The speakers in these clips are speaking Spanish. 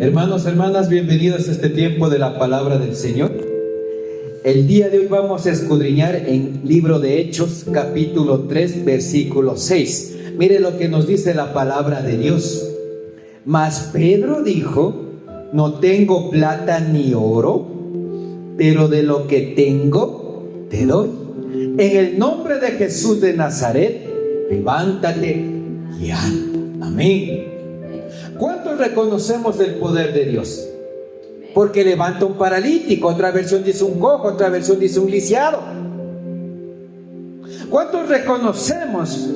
Hermanos, hermanas, bienvenidos a este tiempo de la palabra del Señor. El día de hoy vamos a escudriñar en libro de Hechos, capítulo 3, versículo 6. Mire lo que nos dice la palabra de Dios. Mas Pedro dijo: no tengo plata ni oro, pero de lo que tengo te doy. En el nombre de Jesús de Nazaret, levántate y anda. Amén. ¿Cuántos reconocemos el poder de Dios? Porque levanta un paralítico, otra versión dice un cojo, otra versión dice un lisiado. ¿Cuántos reconocemos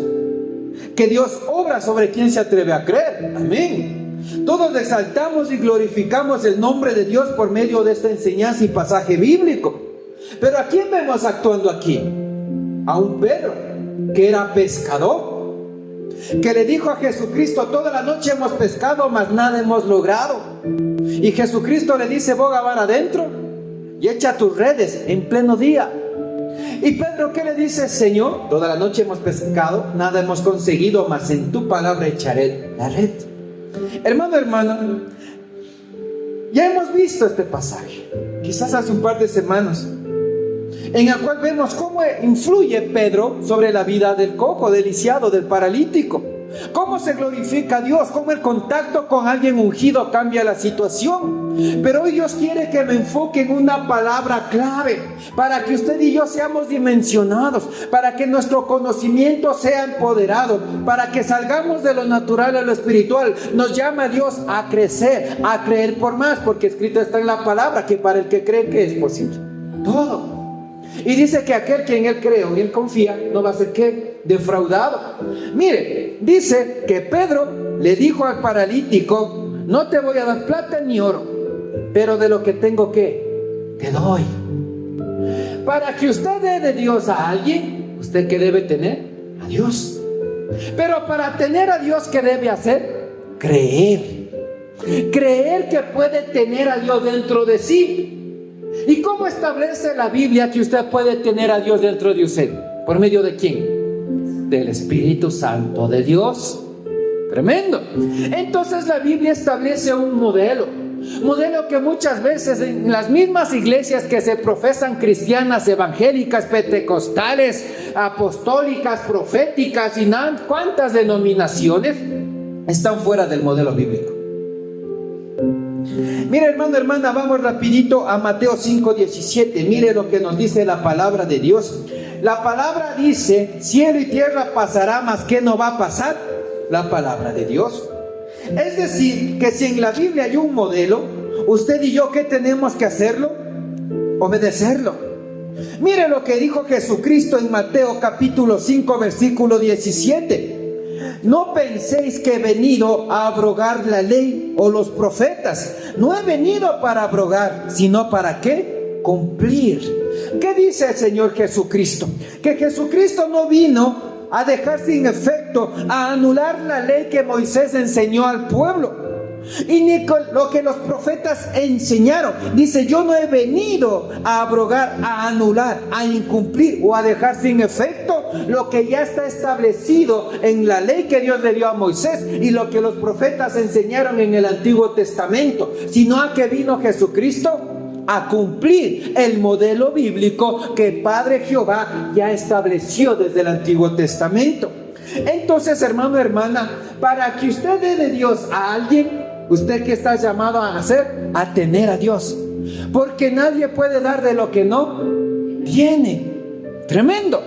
que Dios obra sobre quien se atreve a creer? Amén. Todos exaltamos y glorificamos el nombre de Dios por medio de esta enseñanza y pasaje bíblico. Pero ¿a quién vemos actuando aquí? A un Pedro, que era pescador, que le dijo a Jesucristo: toda la noche hemos pescado, mas nada hemos logrado. Y Jesucristo le dice: boga mar adentro y echa tus redes en pleno día. Y Pedro, ¿qué le dice? Señor, toda la noche hemos pescado, nada hemos conseguido, mas en tu palabra echaré la red. Hermano, hermana, ya hemos visto este pasaje, quizás hace un par de semanas, en el cual vemos cómo influye Pedro sobre la vida del cojo, del lisiado, del paralítico. Cómo se glorifica a Dios, cómo el contacto con alguien ungido cambia la situación. Pero hoy Dios quiere que me enfoque en una palabra clave, para que usted y yo seamos dimensionados, para que nuestro conocimiento sea empoderado, para que salgamos de lo natural a lo espiritual. Nos llama Dios a crecer, a creer por más, porque escrito está en la palabra que para el que cree que es posible todo. Y dice que aquel que en él cree o en él confía no va a ser ¿qué? Defraudado. Mire, dice que Pedro le dijo al paralítico: no te voy a dar plata ni oro, pero de lo que tengo ¿qué? Te doy. Para que usted dé de Dios a alguien, ¿usted qué debe tener? A Dios. Pero para tener a Dios, ¿qué debe hacer? Creer. Creer que puede tener a Dios dentro de sí. ¿Y cómo establece la Biblia que usted puede tener a Dios dentro de usted? ¿Por medio de quién? Del Espíritu Santo de Dios. Tremendo. Entonces la Biblia establece un modelo que muchas veces en las mismas iglesias que se profesan cristianas, evangélicas, pentecostales, apostólicas, proféticas y cuántas denominaciones están fuera del modelo bíblico. Mire, hermano, hermana, vamos rapidito a Mateo 5:17. Mire lo que nos dice la palabra de Dios. La palabra dice: cielo y tierra pasará, mas ¿qué no va a pasar? La palabra de Dios. Es decir, que si en la Biblia hay un modelo, usted y yo, ¿qué tenemos que hacerlo? Obedecerlo. Mire lo que dijo Jesucristo en Mateo capítulo 5, versículo 17. No penséis que he venido a abrogar la ley o los profetas. No he venido para abrogar, sino para ¿qué? Cumplir. ¿Qué dice el Señor Jesucristo? Que Jesucristo no vino a dejar sin efecto, a anular la ley que Moisés enseñó al pueblo, y ni con lo que los profetas enseñaron. Dice: yo no he venido a abrogar, a anular, a incumplir o a dejar sin efecto lo que ya está establecido en la ley que Dios le dio a Moisés y lo que los profetas enseñaron en el Antiguo Testamento, sino a que vino Jesucristo a cumplir el modelo bíblico que Padre Jehová ya estableció desde el Antiguo Testamento. Entonces, hermano, hermana, para que usted dé de Dios a alguien, ¿usted qué está llamado a hacer? A tener a Dios. Porque nadie puede dar de lo que no tiene. Tremendo.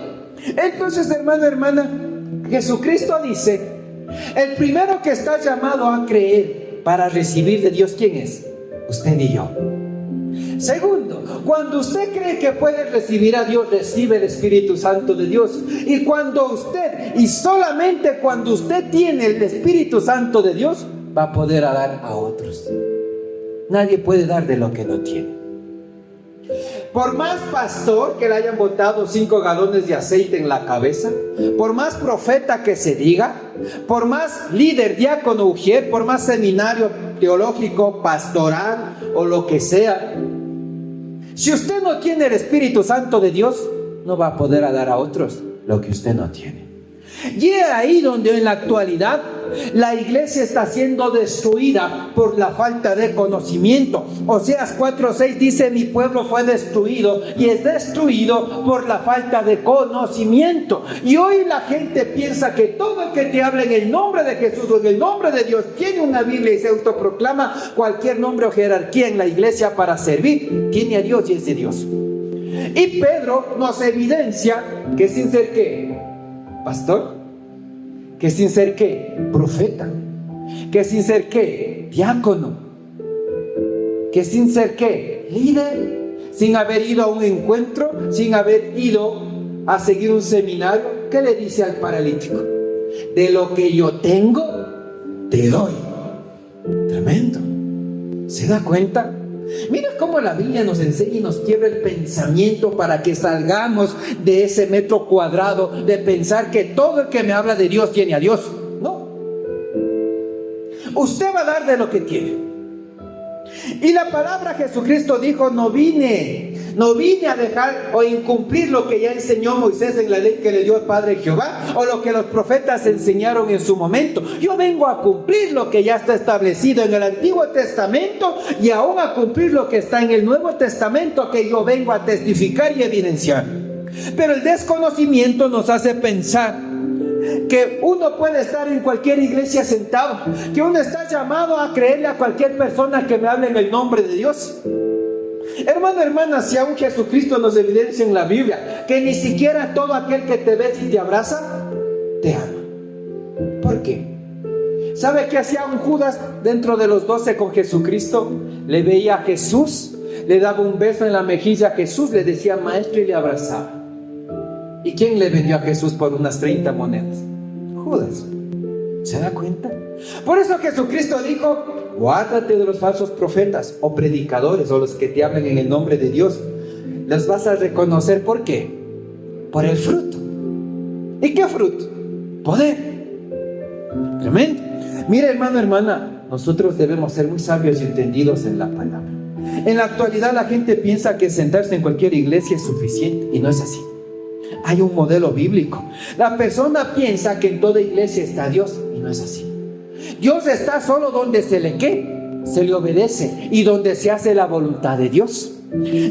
Entonces, hermano, hermana, Jesucristo dice: el primero que está llamado a creer para recibir de Dios, ¿quién es? Usted y yo. Segundo, cuando usted cree que puede recibir a Dios, recibe el Espíritu Santo de Dios. Y cuando usted, y solamente cuando usted tiene el Espíritu Santo de Dios, va a poder dar a otros. Nadie puede dar de lo que no tiene. Por más pastor que le hayan botado 5 galones de aceite en la cabeza, por más profeta que se diga, por más líder, diácono, ujier, por más seminario teológico, pastoral o lo que sea, si usted no tiene el Espíritu Santo de Dios, no va a poder dar a otros lo que usted no tiene. Y es ahí donde en la actualidad La iglesia está siendo destruida por la falta de conocimiento. Oseas 4:6 dice: mi pueblo fue destruido y es destruido por la falta de conocimiento. Y hoy la gente piensa que todo el que te habla en el nombre de Jesús o en el nombre de Dios tiene una Biblia y se autoproclama cualquier nombre o jerarquía en la iglesia para servir, tiene a Dios y es de Dios. Y Pedro nos evidencia que sin ser ¿qué? Pastor, que sin ser ¿qué? Profeta, que sin ser ¿qué? Diácono, que sin ser ¿qué? Líder, sin haber ido a un encuentro, sin haber ido a seguir un seminario. ¿Qué le dice al paralítico? De lo que yo tengo, te doy. Tremendo. ¿Se da cuenta? Mira cómo la Biblia nos enseña y nos quiebra el pensamiento para que salgamos de ese metro cuadrado de pensar que todo el que me habla de Dios tiene a Dios. No. Usted va a dar de lo que tiene. Y la palabra Jesucristo dijo: no vine a dejar o incumplir lo que ya enseñó Moisés en la ley que le dio el Padre Jehová, o lo que los profetas enseñaron en su momento. Yo vengo a cumplir lo que ya está establecido en el Antiguo Testamento y aún a cumplir lo que está en el Nuevo Testamento, que yo vengo a testificar y evidenciar. Pero el desconocimiento nos hace pensar que uno puede estar en cualquier iglesia sentado, que uno está llamado a creerle a cualquier persona que me hable en el nombre de Dios. Hermano, hermana, si aún Jesucristo nos evidencia en la Biblia que ni siquiera todo aquel que te ve y te abraza te ama. ¿Por qué? ¿Sabe qué hacía un Judas dentro de los 12 con Jesucristo? Le veía a Jesús, le daba un beso en la mejilla a Jesús, le decía maestro y le abrazaba. ¿Y quién le vendió a Jesús por unas 30 monedas? Judas. ¿Se da cuenta? Por eso Jesucristo dijo: guárdate de los falsos profetas o predicadores o los que te hablen en el nombre de Dios. Los vas a reconocer. ¿Por qué? Por el fruto. ¿Y qué fruto? Poder. Tremendo. Mira, hermano, hermana, nosotros debemos ser muy sabios y entendidos en la palabra. En la actualidad la gente piensa que sentarse en cualquier iglesia es suficiente, y no es así. Hay un modelo bíblico. La persona piensa que en toda iglesia está Dios, y no es así. Dios está solo donde se le obedece y donde se hace la voluntad de Dios.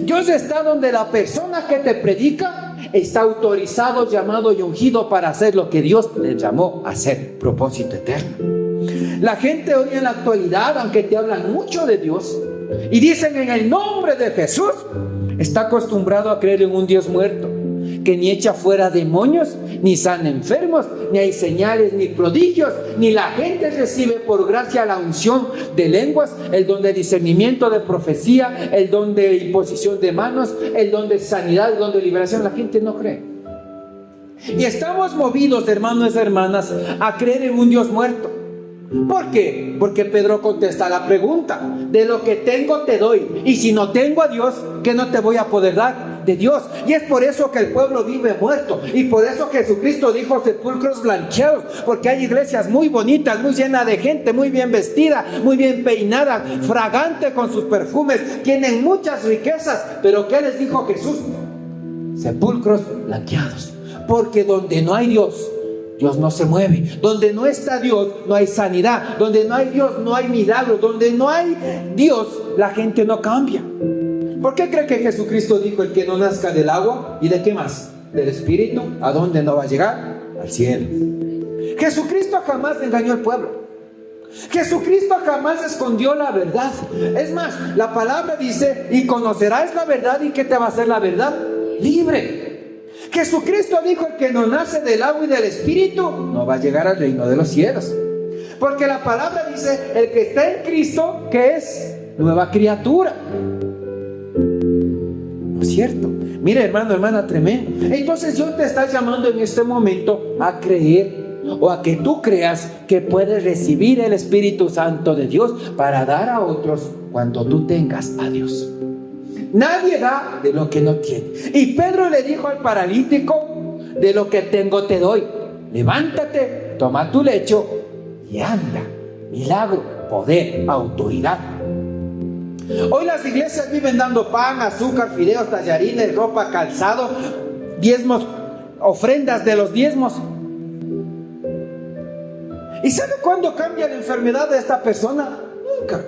Dios está donde la persona que te predica está autorizado, llamado y ungido para hacer lo que Dios le llamó a hacer, propósito eterno. La gente hoy en la actualidad, aunque te hablan mucho de Dios y dicen en el nombre de Jesús, está acostumbrado a creer en un Dios muerto, que ni echa fuera demonios, ni sana enfermos, ni hay señales, ni prodigios, ni la gente recibe por gracia la unción de lenguas, el don de discernimiento, de profecía, el don de imposición de manos, el don de sanidad, el don de liberación. La gente no cree. Y estamos movidos, hermanos y hermanas, a creer en un Dios muerto. ¿Por qué? Porque Pedro contesta la pregunta: de lo que tengo te doy, y si no tengo a Dios, ¿qué no te voy a poder dar? De Dios. Y es por eso que el pueblo vive muerto, y por eso Jesucristo dijo sepulcros blanqueados, porque hay iglesias muy bonitas, muy llenas de gente, muy bien vestida, muy bien peinada, fragante con sus perfumes, tienen muchas riquezas. Pero ¿qué les dijo Jesús? Sepulcros blanqueados. Porque donde no hay Dios, Dios no se mueve. Donde no está Dios, no hay sanidad. Donde no hay Dios, no hay milagros. Donde no hay Dios, la gente no cambia. ¿Por qué cree que Jesucristo dijo: el que no nazca del agua y de qué más? Del Espíritu, ¿a dónde no va a llegar? Al cielo. Jesucristo jamás engañó al pueblo. Jesucristo jamás escondió la verdad. Es más, la palabra dice: y conocerás la verdad. ¿Y qué te va a hacer la verdad? Libre. Jesucristo dijo: el que no nace del agua y del Espíritu no va a llegar al reino de los cielos. Porque la palabra dice: el que está en Cristo, que es nueva criatura. ¿No es cierto? Mire, hermano, hermana, tremendo. Entonces Dios te está llamando en este momento a creer, o a que tú creas que puedes recibir el Espíritu Santo de Dios para dar a otros cuando tú tengas a Dios. Nadie da de lo que no tiene. Y Pedro le dijo al paralítico: de lo que tengo te doy. Levántate, toma tu lecho y anda. Milagro, poder, autoridad. Hoy las iglesias viven dando pan, azúcar, fideos, tallarines, ropa, calzado, diezmos, ofrendas de los diezmos. ¿Y sabe cuándo cambia la enfermedad de esta persona? Nunca.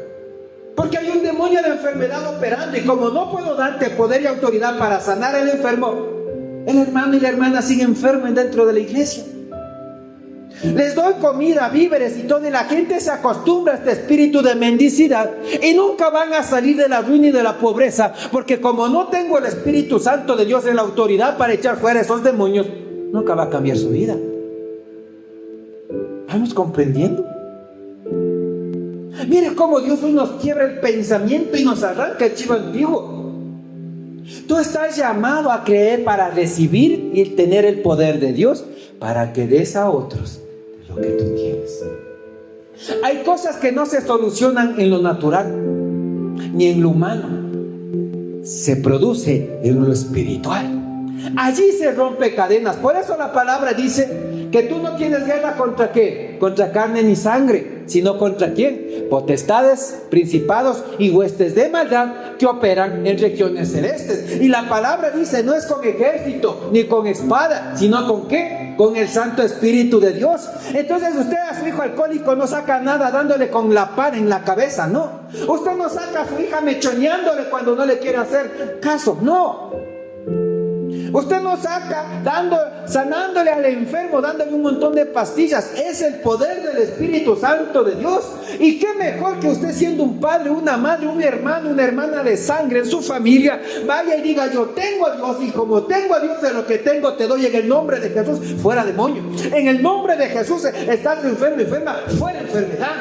Porque hay un demonio de enfermedad operando, y como no puedo darte poder y autoridad para sanar al enfermo, el hermano y la hermana siguen enfermos dentro de la iglesia. Les doy comida, víveres y todo, y la gente se acostumbra a este espíritu de mendicidad y nunca van a salir de la ruina y de la pobreza, porque como no tengo el Espíritu Santo de Dios en la autoridad para echar fuera esos demonios, nunca va a cambiar su vida. ¿Vamos comprendiendo? Mire cómo Dios hoy nos quiebra el pensamiento y nos arranca el chivo antiguo. Tú estás llamado a creer para recibir y tener el poder de Dios para que des a otros lo que tú tienes. Hay cosas que no se solucionan en lo natural ni en lo humano. Se produce en lo espiritual. Allí se rompe cadenas. Por eso la palabra dice que tú no tienes guerra contra ¿qué? Contra carne ni sangre, sino contra ¿quién? Potestades, principados y huestes de maldad que operan en regiones celestes. Y la palabra dice, no es con ejército ni con espada, sino con ¿qué? Con el Santo Espíritu de Dios. Entonces usted a su hijo alcohólico no saca nada dándole con la par en la cabeza, no. Usted no saca a su hija mechoneándole cuando no le quiere hacer caso, no. Usted no saca sanándole al enfermo, dándole un montón de pastillas. Es el poder del Espíritu Santo de Dios. Y qué mejor que usted, siendo un padre, una madre, un hermano, una hermana de sangre en su familia, vaya y diga, yo tengo a Dios, y como tengo a Dios, de lo que tengo te doy en el nombre de Jesús, fuera demonio. En el nombre de Jesús estás enfermo, enferma, fuera enfermedad.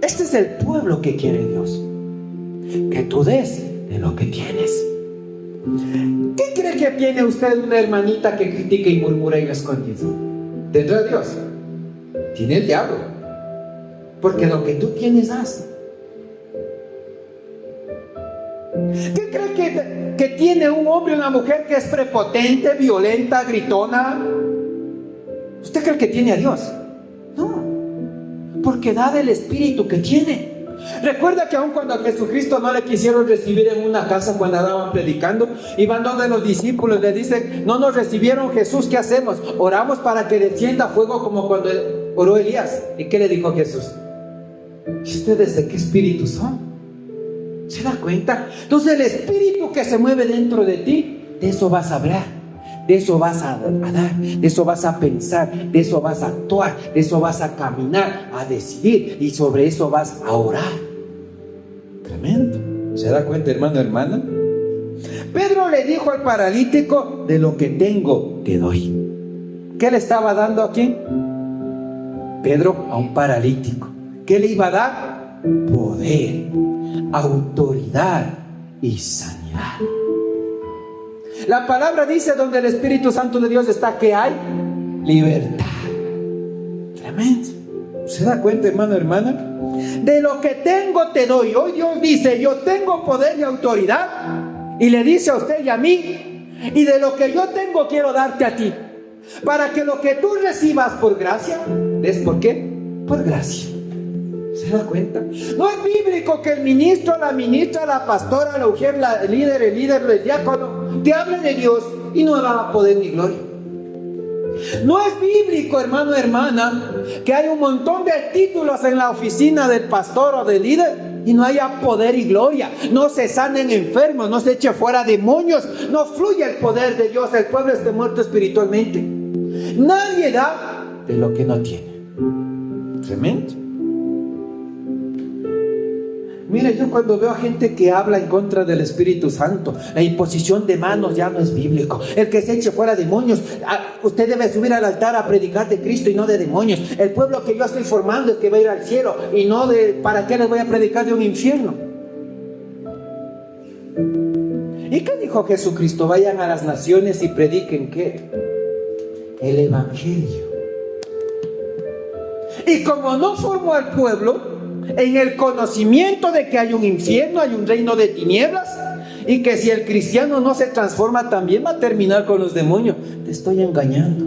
Este es el pueblo que quiere Dios, que tú des de lo que tienes. ¿Qué cree que tiene usted una hermanita que critica y murmura y lo escondido? ¿Tendrá Dios? Tiene el diablo. Porque lo que tú tienes, haz. ¿Qué cree que tiene un hombre o una mujer que es prepotente, violenta, gritona? ¿Usted cree que tiene a Dios? No. Porque da del espíritu que tiene. Recuerda que aun cuando a Jesucristo no le quisieron recibir en una casa cuando andaban predicando, iban dos de los discípulos, le dicen, no nos recibieron, Jesús, ¿qué hacemos? Oramos para que descienda fuego como cuando oró Elías. ¿Y qué le dijo Jesús? ¿Y ustedes de qué espíritu son? ¿Se da cuenta? Entonces el espíritu que se mueve dentro de ti, de eso vas a hablar, de eso vas a dar, de eso vas a pensar, de eso vas a actuar, de eso vas a caminar, a decidir, y sobre eso vas a orar. Tremendo. ¿Se da cuenta, hermano, hermana? Pedro le dijo al paralítico, de lo que tengo te doy. ¿Qué le estaba dando a quién? Pedro a un paralítico. ¿Qué le iba a dar? Poder, autoridad y sanidad. La palabra dice, donde el Espíritu Santo de Dios está, que hay libertad. Tremendo. ¿Se da cuenta, hermano, hermana? De lo que tengo te doy. Hoy Dios dice, yo tengo poder y autoridad, y le dice a usted y a mí, y de lo que yo tengo quiero darte a ti, para que lo que tú recibas por gracia, ¿es por qué? Por gracia. ¿Se da cuenta? No es bíblico que el ministro, la ministra, la pastora, la mujer, el líder, el diácono te hable de Dios y no haga poder ni gloria. No es bíblico, hermano, hermana, que hay un montón de títulos en la oficina del pastor o del líder y no haya poder y gloria. No se sanen enfermos, no se eche fuera demonios, no fluye el poder de Dios, el pueblo esté muerto espiritualmente. Nadie da de lo que no tiene. Tremendo. Mire, yo cuando veo a gente que habla en contra del Espíritu Santo, la imposición de manos ya no es bíblico. El que se eche fuera demonios, usted debe subir al altar a predicar de Cristo y no de demonios. El pueblo que yo estoy formando es que va a ir al cielo y no de ¿para qué les voy a predicar de un infierno? ¿Y qué dijo Jesucristo? Vayan a las naciones y prediquen ¿qué? El Evangelio. Y como no formó al pueblo en el conocimiento de que hay un infierno, hay un reino de tinieblas, y que si el cristiano no se transforma también va a terminar con los demonios, te estoy engañando.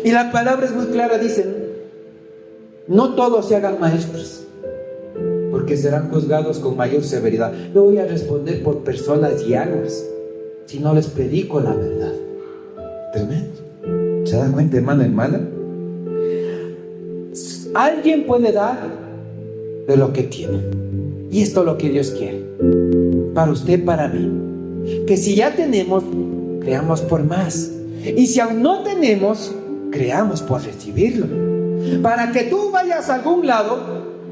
Y la palabra es muy clara, dicen, no todos se hagan maestros, porque serán juzgados con mayor severidad. Yo voy a responder por personas y almas si no les predico la verdad. Tremendo. ¿Se dan cuenta, hermano, hermana? Alguien puede dar de lo que tiene. Y esto es lo que Dios quiere. Para usted, para mí. Que si ya tenemos, creamos por más. Y si aún no tenemos, creamos por recibirlo. Para que tú vayas a algún lado,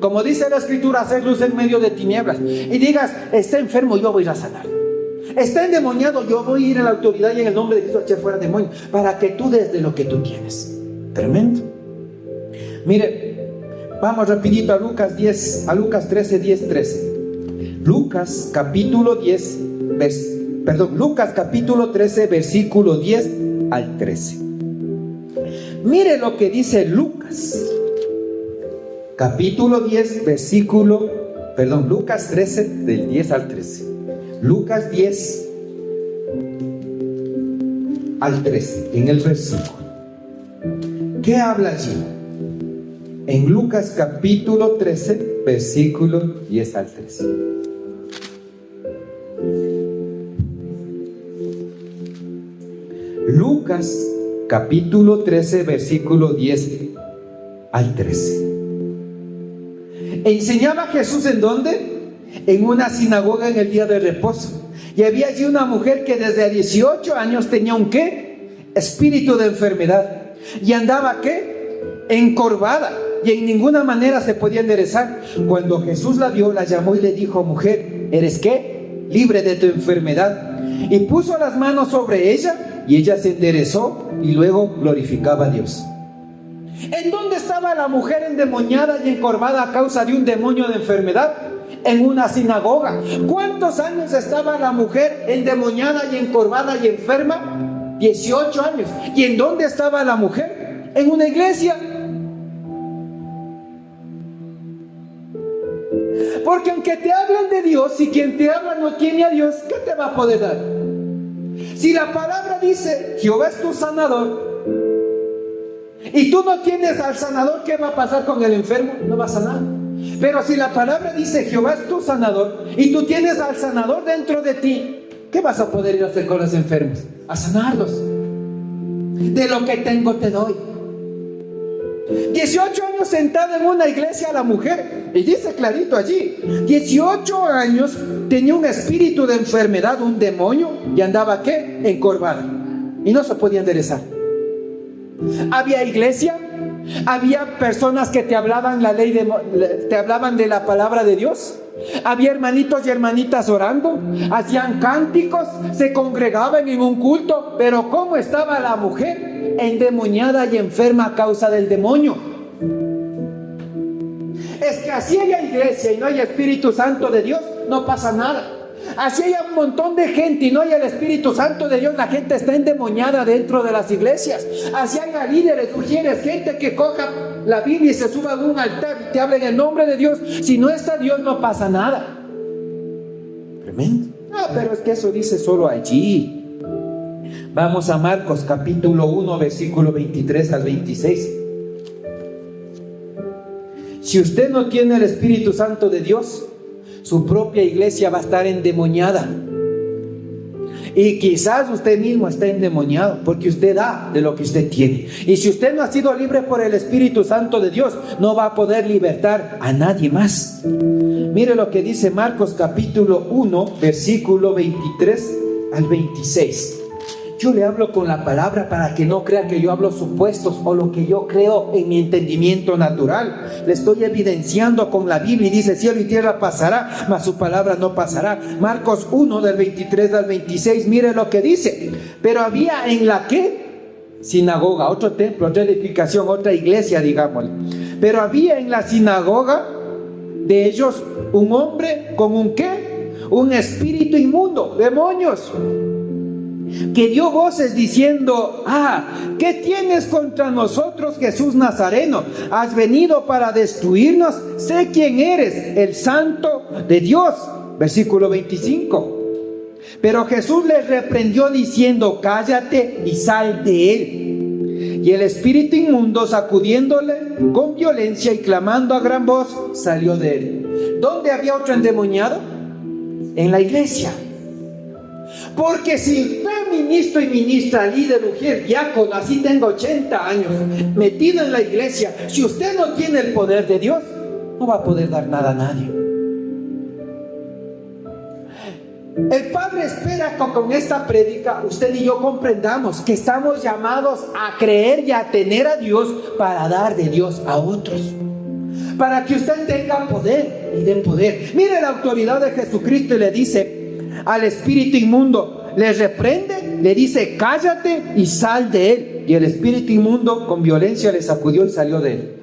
como dice la Escritura, hacer luz en medio de tinieblas. Y digas, está enfermo, yo voy a ir a sanar. Está endemoniado, yo voy a ir a la autoridad y en el nombre de Jesús a echar fuera demonio. Para que tú des de lo que tú tienes. Tremendo. Mire, vamos rapidito a Lucas 13, 10, 13. Lucas capítulo 13, versículo 10 al 13. Mire lo que dice Lucas. Capítulo 10, Lucas 13, del 10 al 13. Lucas 10 al 13, en el versículo. ¿Qué habla allí? En Lucas capítulo 13, versículo 10 al 13. Lucas capítulo 13, versículo 10 al 13. Enseñaba Jesús ¿en dónde? En una sinagoga en el día de reposo. Y había allí una mujer que desde 18 años tenía un ¿qué? Espíritu de enfermedad. Y andaba ¿qué? Encorvada. Y en ninguna manera se podía enderezar. Cuando Jesús la vio, la llamó y le dijo: mujer, ¿eres qué? Libre de tu enfermedad. Y puso las manos sobre ella y ella se enderezó y luego glorificaba a Dios. ¿En dónde estaba la mujer endemoniada y encorvada a causa de un demonio de enfermedad? En una sinagoga. ¿Cuántos años estaba la mujer endemoniada y encorvada y enferma? 18 años. ¿Y en dónde estaba la mujer? En una iglesia. Porque aunque te hablan de Dios, si quien te habla no tiene a Dios, ¿qué te va a poder dar? Si la palabra dice, Jehová es tu sanador, y tú no tienes al sanador, ¿qué va a pasar con el enfermo? No va a sanar. Pero si la palabra dice, Jehová es tu sanador, y tú tienes al sanador dentro de ti, ¿qué vas a poder ir a hacer con los enfermos? A sanarlos. De lo que tengo te doy. 18 años sentada en una iglesia la mujer, y dice clarito allí, 18 años tenía un espíritu de enfermedad, un demonio, y andaba ¿qué? Encorvada, y no se podía enderezar. Había iglesia, había personas que te hablaban te hablaban de la palabra de Dios, había hermanitos y hermanitas orando, hacían cánticos, se congregaban en un culto, pero ¿cómo estaba la mujer? Endemoniada y enferma a causa del demonio. Es que así haya iglesia y no hay Espíritu Santo de Dios, no pasa nada. Así hay un montón de gente y no hay el Espíritu Santo de Dios, la gente está endemoniada dentro de las iglesias. Así hay líderes, ujieres, gente que coja la Biblia y se suba a un altar y te habla en el nombre de Dios. Si no está Dios, no pasa nada. Tremendo. No, pero es que eso dice solo allí. Vamos a Marcos capítulo 1, versículo 23 al 26. Si usted no tiene el Espíritu Santo de Dios, su propia iglesia va a estar endemoniada. Y quizás usted mismo está endemoniado porque usted da de lo que usted tiene. Y si usted no ha sido libre por el Espíritu Santo de Dios, no va a poder libertar a nadie más. Mire lo que dice Marcos capítulo 1, versículo 23 al 26. Yo le hablo con la palabra para que no crea que yo hablo supuestos o lo que yo creo en mi entendimiento natural. Le estoy evidenciando con la Biblia y dice: cielo y tierra pasará, mas su palabra no pasará. Marcos 1 del 23 al 26, mire lo que dice. Pero había en la ¿qué? Sinagoga, otro templo, otra edificación, otra iglesia, digámosle. Pero había en la sinagoga de ellos un hombre con un ¿qué? Un espíritu inmundo, demonios, que dio voces diciendo: ¿qué tienes contra nosotros, Jesús Nazareno? ¿Has venido para destruirnos? Sé quién eres, el Santo de Dios. Versículo 25. Pero Jesús les reprendió diciendo: cállate y sal de él. Y el espíritu inmundo, sacudiéndole con violencia y clamando a gran voz, salió de él. ¿Dónde había otro endemoniado? En la iglesia. Porque si usted ministro y ministra, líder, mujer, diácono, así tenga 80 años, metido en la iglesia, si usted no tiene el poder de Dios, no va a poder dar nada a nadie. El Padre espera que con esta prédica usted y yo comprendamos que estamos llamados a creer y a tener a Dios para dar de Dios a otros, para que usted tenga poder y dé poder. Mire la autoridad de Jesucristo y le dice al espíritu inmundo, le reprende, le dice cállate y sal de él, y el espíritu inmundo con violencia le sacudió y salió de él.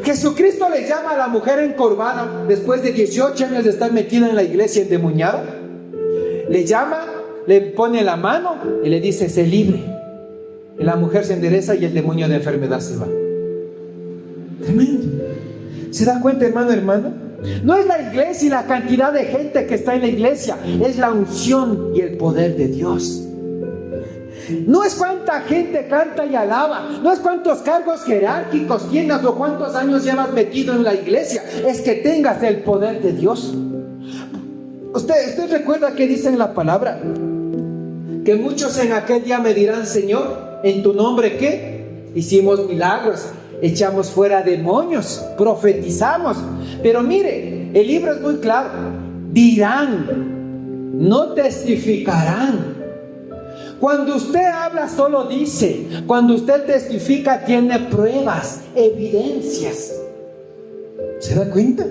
Jesucristo le llama a la mujer encorvada después de 18 años de estar metida en la iglesia endemoniada. Le llama, le pone la mano y le dice sé libre, y la mujer se endereza y el demonio de enfermedad se va. Tremendo. ¿Se da cuenta, hermano, hermana? No es la iglesia y la cantidad de gente que está en la iglesia, es la unción y el poder de Dios. No es cuánta gente canta y alaba, no es cuántos cargos jerárquicos tienes o cuántos años llevas metido en la iglesia, es que tengas el poder de Dios. Usted recuerda que dice en la palabra que muchos en aquel día me dirán, Señor, ¿en tu nombre qué? Hicimos milagros, echamos fuera demonios, profetizamos. Pero mire, el libro es muy claro, dirán, no testificarán. Cuando usted habla solo dice, cuando usted testifica tiene pruebas, evidencias. ¿Se da cuenta?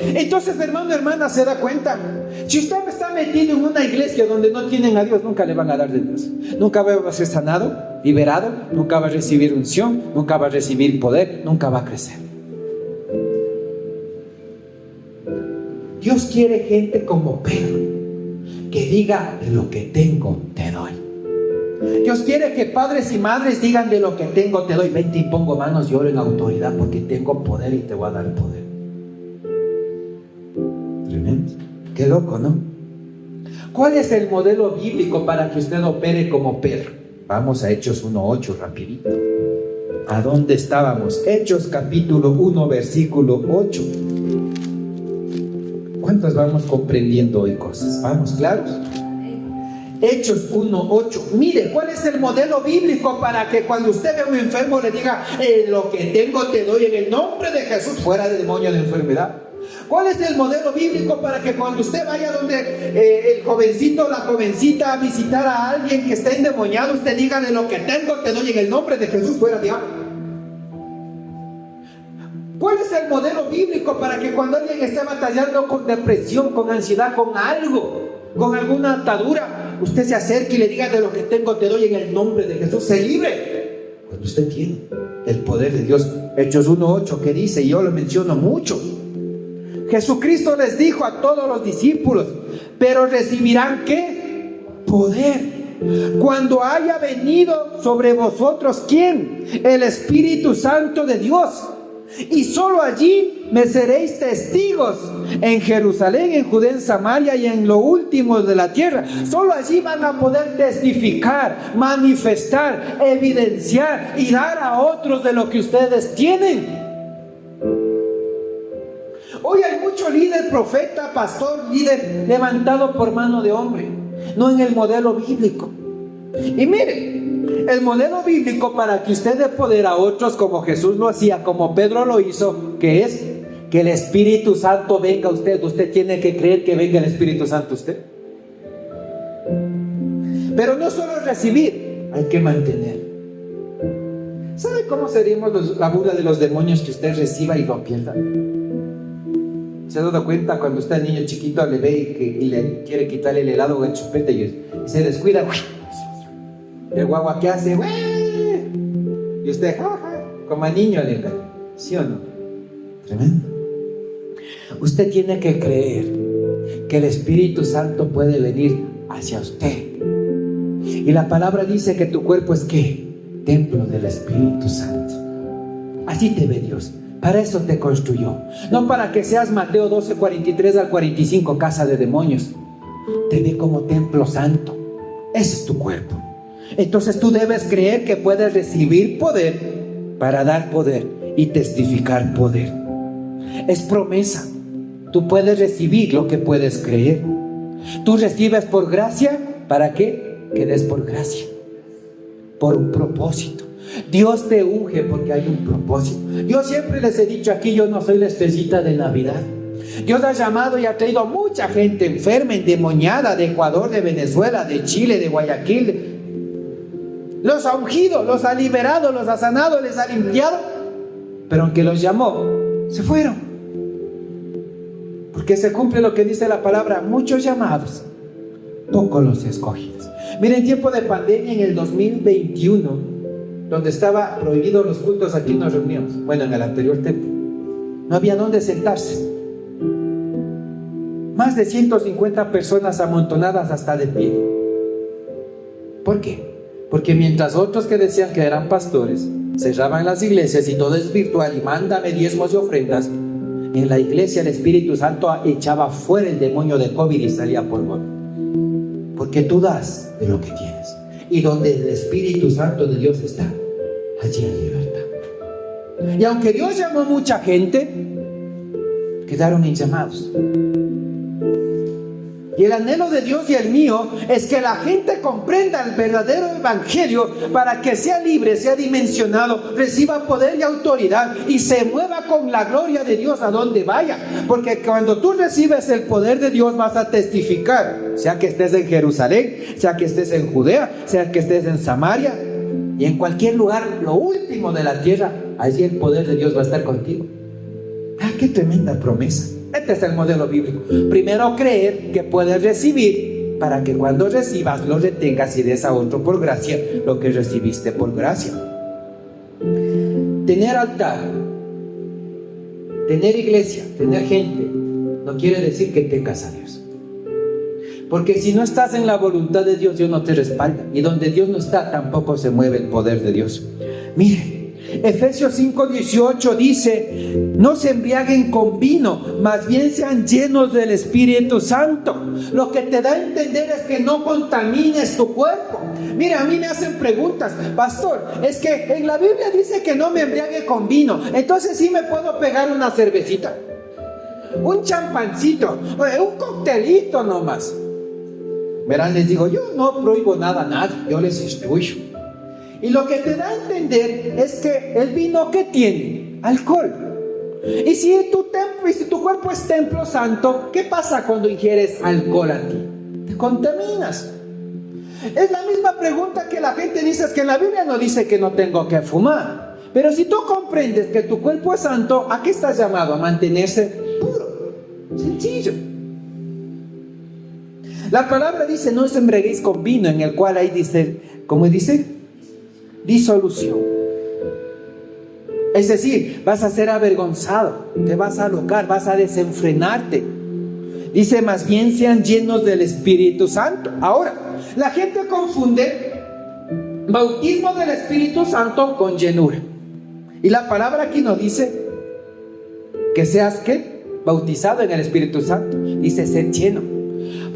Entonces, hermano, hermana, ¿se da cuenta? Si usted está metido en una iglesia donde no tienen a Dios, nunca le van a dar de Dios. Nunca va a ser sanado, liberado, nunca va a recibir unción, nunca va a recibir poder, nunca va a crecer. Dios quiere gente como Pedro, que diga de lo que tengo te doy. Dios quiere que padres y madres digan de lo que tengo te doy. Ven, te impongo manos y oro en autoridad porque tengo poder y te voy a dar poder. Tremendo. Qué loco, ¿no? ¿Cuál es el modelo bíblico para que usted opere como Pedro? Vamos a Hechos 1:8 rapidito. ¿A dónde estábamos? Hechos capítulo 1 versículo 8. ¿Cuántos vamos comprendiendo hoy cosas? ¿Vamos claros? Hechos 1:8. Mire, ¿cuál es el modelo bíblico para que cuando usted ve a un enfermo le diga lo que tengo te doy en el nombre de Jesús, fuera de demonio de enfermedad? ¿Cuál es el modelo bíblico para que cuando usted vaya donde el jovencito o la jovencita a visitar a alguien que está endemoniado, usted diga de lo que tengo te doy en el nombre de Jesús, fuera diablo? ¿Cuál es el modelo bíblico para que cuando alguien esté batallando con depresión, con ansiedad, con algo, con alguna atadura, usted se acerque y le diga de lo que tengo te doy en el nombre de Jesús, se libre? Cuando usted tiene el poder de Dios. Hechos 1:8 que dice, y yo lo menciono mucho, Jesucristo les dijo a todos los discípulos, pero recibirán ¿qué? Poder cuando haya venido sobre vosotros ¿quién? El Espíritu Santo de Dios. Y solo allí me seréis testigos en Jerusalén, en Judea, en Samaria y en lo último de la tierra. Solo allí van a poder testificar, manifestar, evidenciar y dar a otros de lo que ustedes tienen. Hoy hay mucho líder, profeta, pastor, líder levantado por mano de hombre, no en el modelo bíblico. Y mire, el modelo bíblico para que usted dé poder a otros como Jesús lo hacía, como Pedro lo hizo, que es que el Espíritu Santo venga a usted. Usted tiene que creer que venga el Espíritu Santo a usted. Pero no solo recibir, hay que mantener. ¿Sabe cómo seríamos la burla de los demonios que usted reciba y lo pierda? ¿Se ha dado cuenta cuando usted al niño chiquito le ve y le quiere quitarle el helado o el chupete y se descuida? El guagua que hace, y usted, como a niño le cae, ¿sí o no? Tremendo. Usted tiene que creer que el Espíritu Santo puede venir hacia usted. Y la palabra dice que tu cuerpo es ¿qué? Templo del Espíritu Santo. Así te ve Dios. Para eso te construyó. No para que seas Mateo 12:43 al 45, casa de demonios. Te ve como templo santo. Ese es tu cuerpo. Entonces tú debes creer que puedes recibir poder para dar poder y testificar poder. Es promesa. Tú puedes recibir lo que puedes creer. Tú recibes por gracia, ¿para qué? Que des por gracia, por un propósito. Dios te unge porque hay un propósito. Yo siempre les he dicho aquí, yo no soy la estrellita de Navidad. Dios ha llamado y ha traído a mucha gente enferma, endemoniada, de Ecuador, de Venezuela, de Chile, de Guayaquil. Los ha ungido, los ha liberado, los ha sanado, les ha limpiado. Pero aunque los llamó, se fueron. Porque se cumple lo que dice la palabra: muchos llamados, pocos los escogidos. Miren, en tiempo de pandemia, en el 2021, donde estaba prohibido los cultos, aquí nos reunimos. Bueno, en el anterior templo no había dónde sentarse. Más de 150 personas amontonadas hasta de pie. ¿Por qué? Porque mientras otros que decían que eran pastores cerraban las iglesias y todo es virtual y mándame diezmos y ofrendas, en la iglesia el Espíritu Santo echaba fuera el demonio de COVID y salía por gol. Porque tú das de lo que tienes, y donde el Espíritu Santo de Dios está, allí hay libertad. Y aunque Dios llamó mucha gente, quedaron en llamados. Y el anhelo de Dios y el mío es que la gente comprenda el verdadero evangelio para que sea libre, sea dimensionado, reciba poder y autoridad y se mueva con la gloria de Dios a donde vaya. Porque cuando tú recibes el poder de Dios vas a testificar, sea que estés en Jerusalén, sea que estés en Judea, sea que estés en Samaria y en cualquier lugar, lo último de la tierra, allí el poder de Dios va a estar contigo. ¡Ah, qué tremenda promesa! Este es el modelo bíblico. Primero creer que puedes recibir, para que cuando recibas lo retengas y des a otro por gracia lo que recibiste por gracia. Tener altar, tener iglesia, tener gente, no quiere decir que tengas a Dios. Porque si no estás en la voluntad de Dios, Dios no te respalda. Y donde Dios no está, tampoco se mueve el poder de Dios. Mire, Efesios 5:18 dice: no se embriaguen con vino, más bien sean llenos del Espíritu Santo. Lo que te da a entender es que no contamines tu cuerpo. Mira, a mí me hacen preguntas: pastor, es que en la Biblia dice que no me embriague con vino, entonces sí me puedo pegar una cervecita, un champancito, un coctelito nomás. Verán, les digo, yo no prohíbo nada a nadie, yo les instruyo. Y lo que te da a entender es que el vino, ¿qué tiene? Alcohol. Y si tu cuerpo es templo santo, ¿qué pasa cuando ingieres alcohol a ti? Te contaminas. Es la misma pregunta que la gente dice: es que en la Biblia no dice que no tengo que fumar. Pero si tú comprendes que tu cuerpo es santo, ¿a qué estás llamado? A mantenerse puro. Sencillo. La palabra dice: no os embriaguéis con vino, en el cual hay, dice, ¿cómo dice? Disolución. Es decir, vas a ser avergonzado, te vas a alocar, vas a desenfrenarte. Dice: más bien sean llenos del Espíritu Santo. Ahora, la gente confunde bautismo del Espíritu Santo con llenura. Y la palabra aquí nos dice que seas, ¿qué? Bautizado en el Espíritu Santo. Dice ser lleno.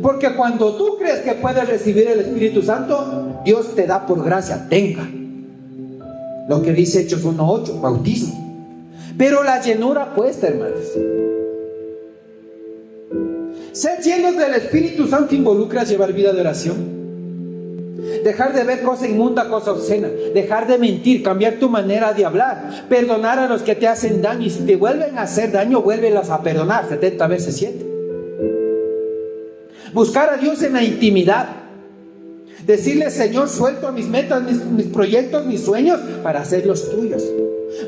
Porque cuando tú crees que puedes recibir el Espíritu Santo, Dios te da por gracia, tenga. Lo que dice Hechos 1:8, bautismo. Pero la llenura cuesta, hermanos. Ser llenos del Espíritu Santo involucra llevar vida de oración, dejar de ver cosa inmunda, cosa obscena, dejar de mentir, cambiar tu manera de hablar, perdonar a los que te hacen daño, y si te vuelven a hacer daño, vuélvelos a perdonar 70 veces 7. Buscar a Dios en la intimidad, decirle: Señor, suelto mis metas, mis proyectos, mis sueños para hacerlos tuyos.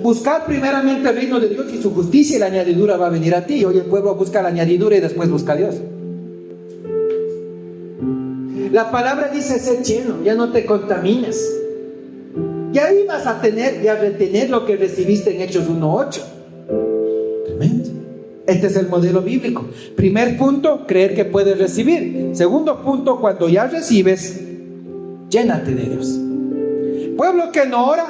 Buscar primeramente el reino de Dios y su justicia, y la añadidura va a venir a ti. Hoy el pueblo busca la añadidura y después busca a Dios. La palabra dice ser lleno, ya no te contamines. Ya ahí vas a tener y a retener lo que recibiste en Hechos 1:8. Tremendo. Este es el modelo bíblico. Primer punto, creer que puedes recibir. Segundo punto, cuando ya recibes, llénate de Dios. Pueblo que no ora,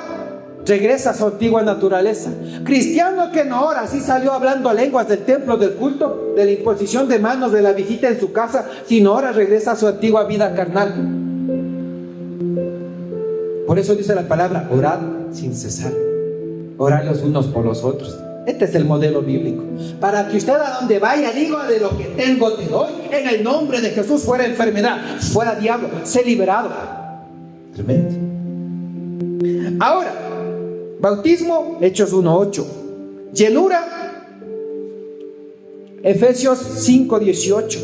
regresa a su antigua naturaleza. Cristiano que no ora, sí salió hablando lenguas del templo, del culto, de la imposición de manos, de la visita en su casa. Si no ora, regresa a su antigua vida carnal. Por eso dice la palabra: orad sin cesar. Orad los unos por los otros. Este es el modelo bíblico. Para que usted a donde vaya diga: de lo que tengo te doy. En el nombre de Jesús, fuera enfermedad, fuera diablo, sé liberado. Tremendo. Ahora, bautismo, Hechos 1:8. Llenura, Efesios 5:18.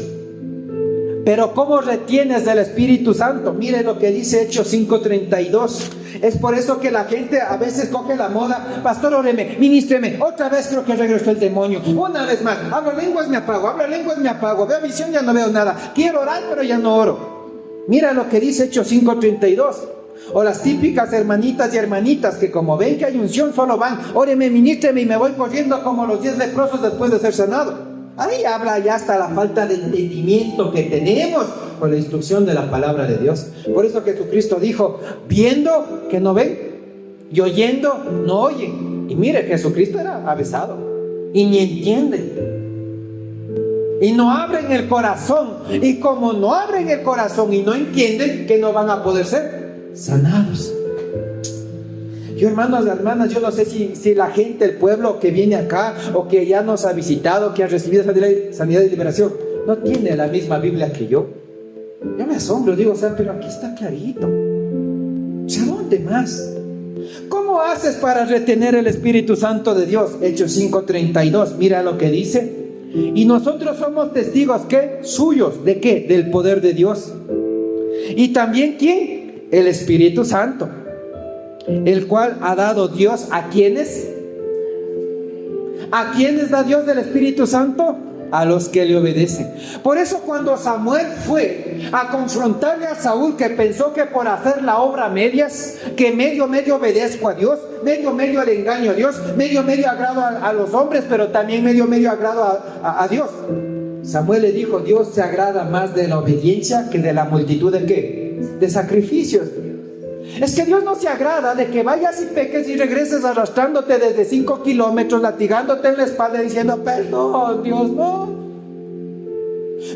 Pero ¿cómo retienes del Espíritu Santo? Mire lo que dice Hechos 5:32. Es por eso que la gente a veces coge la moda: pastor, óreme, ministreme, otra vez creo que regresó el demonio, una vez más, hablo lenguas, me apago, veo visión, ya no veo nada, quiero orar, pero ya no oro. Mira lo que dice Hechos 5:32. O las típicas hermanitas y hermanitas que, como ven que hay unción, solo van: óreme, ministreme, y me voy corriendo como los 10 leprosos después de ser sanado. Ahí habla ya hasta la falta de entendimiento que tenemos por la instrucción de la palabra de Dios. Por eso Jesucristo dijo: viendo que no ven, y oyendo no oyen. Y mire, Jesucristo era avesado y ni entienden, y no abren el corazón. Y como no abren el corazón y no entienden, que no van a poder ser sanados. Yo, hermanos, hermanas, yo no sé si la gente, el pueblo que viene acá o que ya nos ha visitado, que ha recibido sanidad y liberación, no tiene la misma Biblia que yo. Yo me asombro, digo: o sea, pero aquí está clarito. O sea, ¿dónde más? ¿Cómo haces para retener el Espíritu Santo de Dios? Hechos 5:32, mira lo que dice: y nosotros somos testigos, ¿qué? Suyos, ¿de qué? Del poder de Dios. Y también, ¿quién? El Espíritu Santo, el cual ha dado Dios a quienes. ¿A quiénes da Dios del Espíritu Santo? A los que le obedecen. Por eso cuando Samuel fue a confrontarle a Saúl, que pensó que por hacer la obra medias, que medio obedezco a Dios, medio le engaño a Dios, medio agrado a los hombres, pero también medio agrado a Dios, Samuel le dijo: Dios se agrada más de la obediencia que de la multitud de ¿qué? De sacrificios. Es que Dios no se agrada de que vayas y peques y regreses arrastrándote desde 5 kilómetros, latigándote en la espalda diciendo: perdón, Dios, no.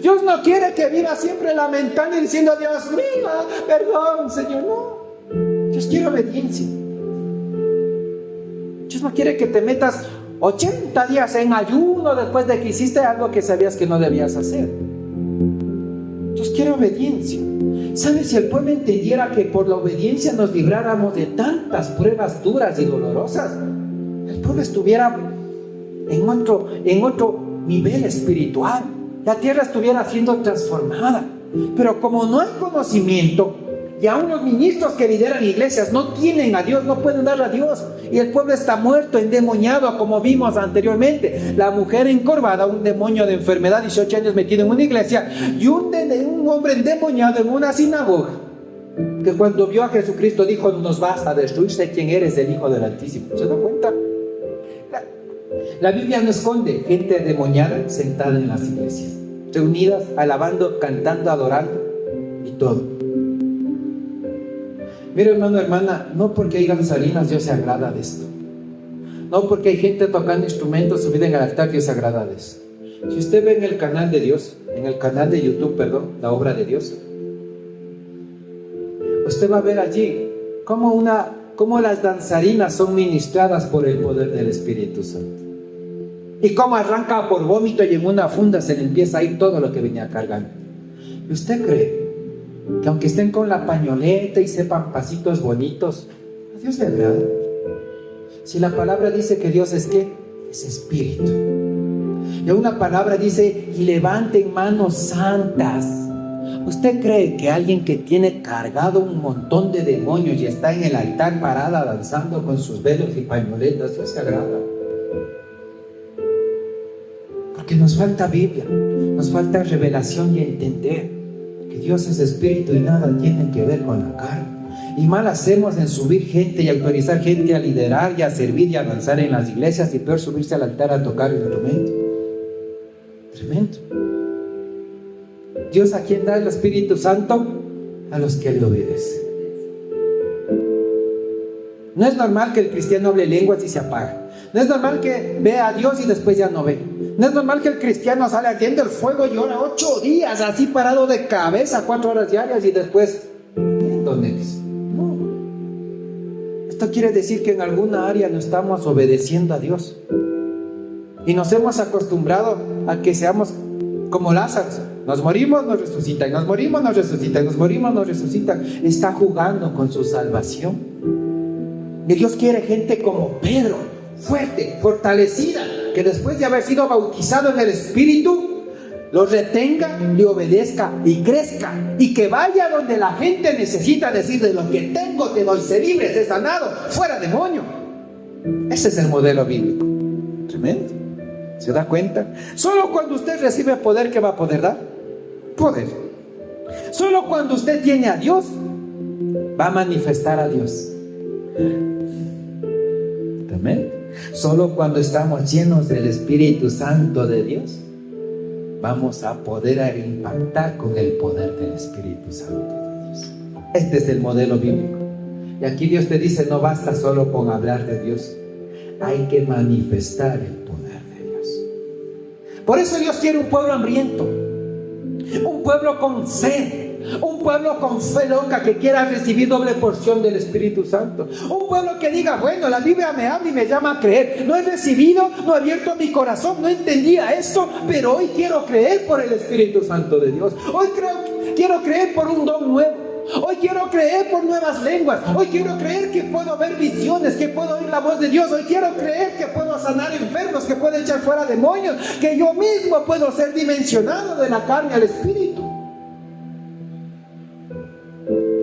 Dios no quiere que vivas siempre lamentando y diciendo: Dios mío, perdón, Señor, no. Dios quiere obediencia. Dios no quiere que te metas 80 días en ayuno después de que hiciste algo que sabías que no debías hacer. Dios quiere obediencia. ¿Sabes? Si el pueblo entendiera que por la obediencia nos libráramos de tantas pruebas duras y dolorosas, el pueblo estuviera en otro nivel espiritual. La tierra estuviera siendo transformada. Pero como no hay conocimiento, y aún los ministros que lideran iglesias no tienen a Dios, no pueden dar a Dios, y el pueblo está muerto, endemoniado, como vimos anteriormente. La mujer encorvada, un demonio de enfermedad, 18 años metido en una iglesia, y un hombre endemoniado en una sinagoga, que cuando vio a Jesucristo dijo: nos vas a destruir, sé quién eres, el Hijo del Altísimo. ¿Se dan cuenta? La Biblia no esconde gente endemoniada sentada en las iglesias, reunidas, alabando, cantando, adorando y todo. Mira, hermano, hermana, no porque hay danzarinas Dios se agrada de esto. No porque hay gente tocando instrumentos subida en el altar Dios se agrada de eso. Si usted ve en el canal de Dios, en el canal de YouTube, la obra de Dios, usted va a ver allí cómo las danzarinas son ministradas por el poder del Espíritu Santo. Y cómo arranca por vómito y en una funda se le empieza a ir todo lo que venía cargando. ¿Y usted cree que aunque estén con la pañoleta y sepan pasitos bonitos, a Dios le agrada? Si la palabra dice que Dios es ¿qué? Es espíritu. Y una palabra dice: y levanten manos santas. ¿Usted cree que alguien que tiene cargado un montón de demonios y está en el altar parada danzando con sus velos y pañoletas, Dios se agrada? Porque nos falta Biblia, nos falta revelación y entender que Dios es espíritu y nada tiene que ver con la carne. Y mal hacemos en subir gente y autorizar gente a liderar y a servir y a danzar en las iglesias, y peor subirse al altar a tocar el instrumento. Tremendo. Dios, ¿a quién da el Espíritu Santo? A los que le obedecen. No es normal que el cristiano hable lenguas y se apaga. No es normal que vea a Dios y después ya no ve. No es normal que el cristiano sale ardiendo el fuego y ora 8 días así parado de cabeza, 4 horas diarias, y después ¿dónde es? No. Esto quiere decir que en alguna área no estamos obedeciendo a Dios. Y nos hemos acostumbrado a que seamos como Lázaro. Nos morimos, nos resucitan, nos morimos, nos resucitan, nos morimos, nos resucitan. Está jugando con su salvación. Y Dios quiere gente como Pedro, fuerte, fortalecida, que después de haber sido bautizado en el Espíritu, lo retenga, le obedezca y crezca, y que vaya donde la gente necesita decir: de lo que tengo te doy, sé libre, sé sanado, fuera demonio. Ese es el modelo bíblico. Tremendo. ¿Se da cuenta? Solo cuando usted recibe poder, ¿qué va a poder dar? Poder. Solo cuando usted tiene a Dios, va a manifestar a Dios. Tremendo. Solo cuando estamos llenos del Espíritu Santo de Dios, vamos a poder impactar con el poder del Espíritu Santo de Dios. Este es el modelo bíblico. Y aquí Dios te dice: no basta solo con hablar de Dios, hay que manifestar el poder de Dios. Por eso Dios quiere un pueblo hambriento, un pueblo con sed, un pueblo con fe loca que quiera recibir doble porción del Espíritu Santo. Un pueblo que diga: bueno, la Biblia me habla y me llama a creer. No he recibido, no he abierto mi corazón, no entendía esto, pero hoy quiero creer por el Espíritu Santo de Dios. Hoy quiero creer por un don nuevo. Hoy quiero creer por nuevas lenguas. Hoy quiero creer que puedo ver visiones, que puedo oír la voz de Dios. Hoy quiero creer que puedo sanar enfermos, que puedo echar fuera demonios, que yo mismo puedo ser dimensionado de la carne al Espíritu.